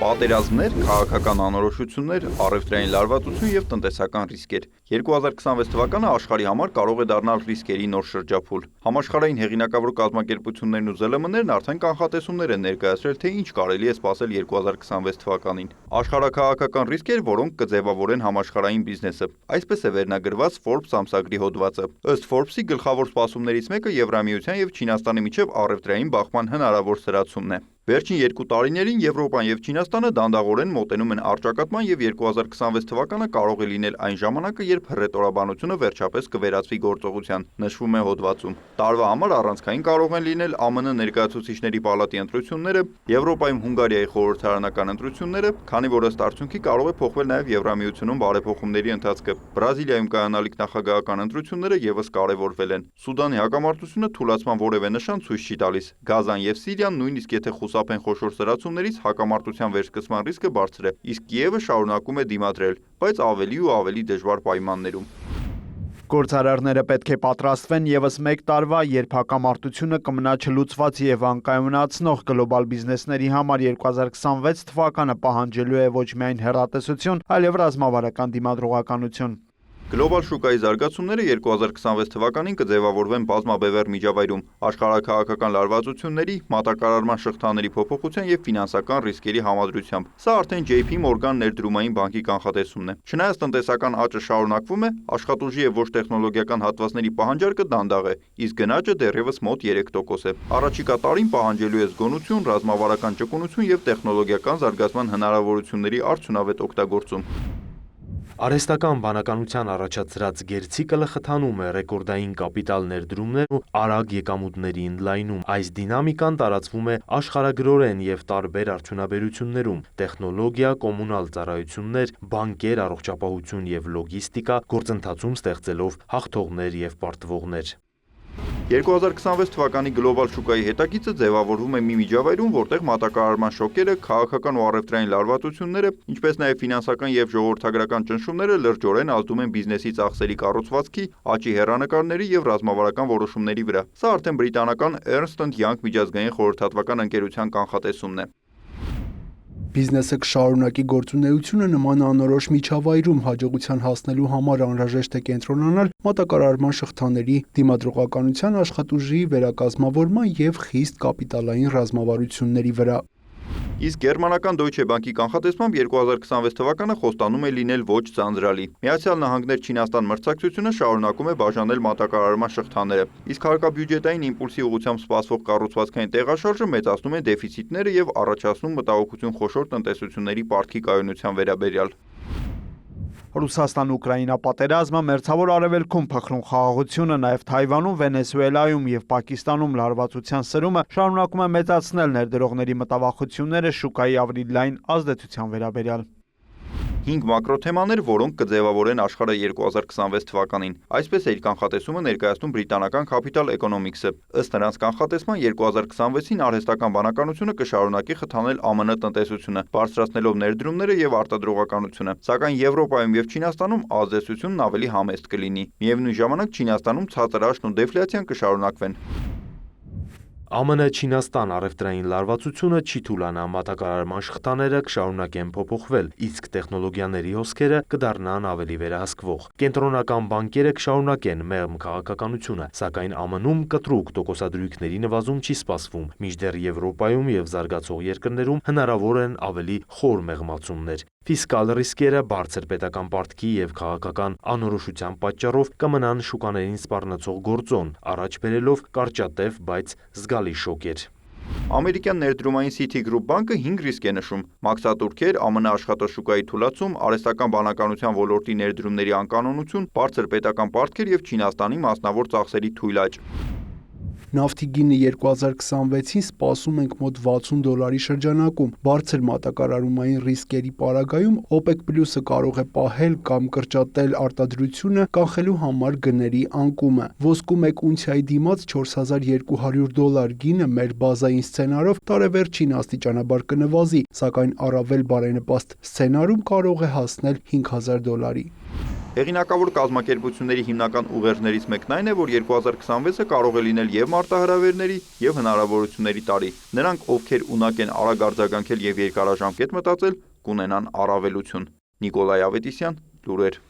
Պատերազմներ, քաղաքական անորոշություններ, առևտրային լարվածություն և տնտեսական ռիսկեր։ 2026 թվականը աշխարհի համար կարող է դառնալ ռիսկերի նոր շրջափուլ։ Համաշխարհային հեղինակավոր կազմակերպություններն ու ԶԼՄ-ներն արդեն կանխատեսումներ են ներկայացրել, թե ինչ կարելի է սպասել 2026 թվականին։ Աշխարհաքաղաքական ռիսկեր, որոնք կձևավորեն համաշխարհային բիզնեսը։ Այսպես է վերնագրված Forbes ամսագրի հոդվածը։ Ըստ Forbes-ի գլխավոր սպասումներից մեկը Եվրամիության և Չինաստանի միջև առևտրային բախման հնարավոր սրացումն է։ Վերջին 2 տարիներին Եվրոպան և Չինաստանը դանդաղորեն մոտենում են առճակատման և 2026 թվականը կարող է լինել այն ժամանակը, երբ հռետորաբանությունը վերջապես կվերածվի գործողության, նշվում է հոդվածում։ Տարվա համար առանցքային կարող են լինել ԱՄՆ ներկայացուցիչների պալատի ընտրությունները, Եվրոպայում Հունգարիայի խորհրդարանական ընտրությունները, քանի որ ըստ արդյունքի կարող է փոխվել նաև Եվրամիությունում բարեփոխումների ընթացքը։ Բրազիլիայում կայանալիք նախագահական ընտրությունները ևս կարևորվել են։ Սուդանի հակամարտությունը թուլացման որևէ նշան ցույց չի տալիս։ Գազան և Սիրիան նույնիսկ եթե խուսափեն խոշոր սրացումներից, հակամարտության վերսկսման ռիսկը բարձր է, իսկ Կիևը շարունակում է դիմադրել, բայց ավելի ու ավելի դժվար պայմաններում։ Գործարարները պետք է պատրաստվեն ևս մեկ տարվա, երբ հակամարտությունը կմնա չլուծված և անկայունացնող գլոբալ բիզնեսների համար 2026 թվականը պահանջելու է ոչ միայն հեռատեսություն, այլև ռազմավարական դիմադրողականություն։ Գլոբալ շուկայի զարգացումները 2026 թվականին կձևավորվեն բազմաբևեռ միջավայրում, աշխարհաքաղաքական լարվածությունների, մատակարարման շղթաների փոփոխության և ֆինանսական ռիսկերի համադրությամբ։ Սա արդեն JP Morgan ներդրումային բանկի կանխատեսումն է։ Չնայած տնտեսական աճը շարունակվում է, աշխատուժի և ոչ տեխնոլոգիական հատվածների պահանջարկը դանդաղ է, իսկ գնաճը դեռևս մոտ 3% է։ Առաջիկա տարին պահանջելու է զգոնություն, ռազմավարական ճկունություն և տեխնոլոգիական զարգացման հնարավորությունների արդյունավետ օգտագործում։ Արհեստական բանականության առաջացրած գերցիկլը խթանում է ռեկորդային կապիտալ ներդրումներ ու արագ եկամուտների ընդլայնում։ Այս դինամիկան տարածվում է աշխարհագրորեն և տարբեր արդյունաբերություններում՝ տեխնոլոգիա, կոմունալ ծառայություններ, բանկեր, առողջապահություն և լոգիստիկա, գործընթացում ստեղծելով հաղթողներ և պարտվողներ։ 2026 թվականի գլոբալ շուկայի հետագիծը ձևավորվում է մի միջավայրում, որտեղ մատակարարման շոկերը, քաղաքական ու առևտրային լարվածությունները, ինչպես նաև ֆինանսական և ժողովրդագրական ճնշումները լրջորեն ազդում են բիզնեսի ծախսերի կառուցվածքի, աճի հեռանկարների և ռազմավարական որոշումների վրա։ Սա արդեն բրիտանական Ernst & Young միջազգային խորհրդատվական ընկերության կանխատեսումն է։ Բիզնեսը կշարունակի գործունեությունը նման անորոշ միջավայրում հաջողության հասնելու համար անհրաժեշտ է կենտրոնանալ մատակարարման շղթաների, դիմադրողականության աշխատուժի վերակազմավորման և խիստ կապիտալային ռազմավարությունների վրա։ Իսկ գերմանական Deutsche Bank-ի կանխատեսմամբ 2026 թվականը խոստանում է լինել ոչ ձանձրալի։ Միացյալ Նահանգներ-Չինաստան մրցակցությունը շարունակում է բաժանել մատակարարման շղթաները, իսկ հարկաբյուջետային իմպուլսի ուղղությամբ սպասվող կառուցվածքային տեղաշարժը մեծացնում է դեֆիցիտները և առաջացնում մտահոգություն խոշոր տնտեսությունների պարտքի կայունության վերաբերյալ։ Ռուսաստան-Ուկրաինա պատերազմը, Մերձավոր Արևելքում փխրուն խաղաղությունը, նաև Թայվանում, Վենեսուելայում և Պակիստանում լարվածության սրումը շարունակում է մեծացնել ներդրողների մտավախությունները շուկայի ավելի լայն ազդեցության վերաբերյալ։ 5 մակրոթեմաներ, որոնք կձևավորեն աշխարհը 2026 թվականին։ Այսպես է իր կանխատեսումը ներկայացնում բրիտանական Capital Economics-ը։ Ըստ նրանց կանխատեսման 2026-ին արհեստական բանականությունը կշարունակի խթանել ԱՄՆ տնտեսությունը, բարձրացնելով ներդրումները և արտադրողականությունը, սակայն Եվրոպայում և Չինաստանում ազդեցությունն ավելի համեստ կլինի։ Միևնույն ժամանակ Չինաստանում ցածր աճն ու դեֆլյացիան կշարունակվեն։ ԱՄՆ-Չինաստան առևտրային լարվածությունը չի թուլանա, մատակարարման շղթաները կշարունակեն փոփոխվել, իսկ տեխնոլոգիաների հոսքերը կդառնան ավելի վերահսկվող։ Կենտրոնական բանկերը կշարունակեն մեղմ քաղաքականությունը, սակայն ԱՄՆ-ում կտրուկ տոկոսադրույքների նվազում չի սպասվում, մինչդեռ Եվրոպայում և զարգացող երկրներում հնարավոր են ավելի խոր մեղմացումներ։ Ֆիսկալ ռիսկերը բարձր պետական պարտքի և քաղաքական անորոշության պատճառով կմնան շուկաներին սպառնացող գործոն, առաջ բերելով կարճատև, բայց զգալի շոկեր։ Ամերիկյան ներդրումային Citigroup բանկը 5 ռիսկ է նշում՝ մաքսատուրքեր, ԱՄՆ աշխատաշուկայի թուլացում, արհեստական բանականության ոլորտի ներդրումների անկանոնություն, բարձր պետական պարտքեր և Չինաստանի մասնավոր ծախսերի թույլ աճ։ Նավթի գինը 2026-ին սպասում ենք մոտ $60 շրջանակում։ Բարձր մատակարարումային ռիսկերի պարագայում OPEC+-ը կարող է պահել կամ կրճատել արտադրությունը, կանխելու համար գների անկումը։ Ոսկու 1 ունցիայի դիմաց $4200 գինը մեր բազային սցենարով տարեվերջին աստիճանաբար կնվազի, սակայն առավել բարենպաստ սցենարում կարող է հասնել $5000։ Հեղինակավոր կազմակերպությունների հիմնական ուղերձներից մեկն այն է, որ 2026-ը կարող է լինել եւ մարտահրավերների, եւ հնարավորությունների տարի։ Նրանք, ովքեր ունակ են արագ արձագանքել եւ երկարաժամկետ մտածել, կունենան առավելություն։ Նիկոլայ Ավետիսյան, լուրեր։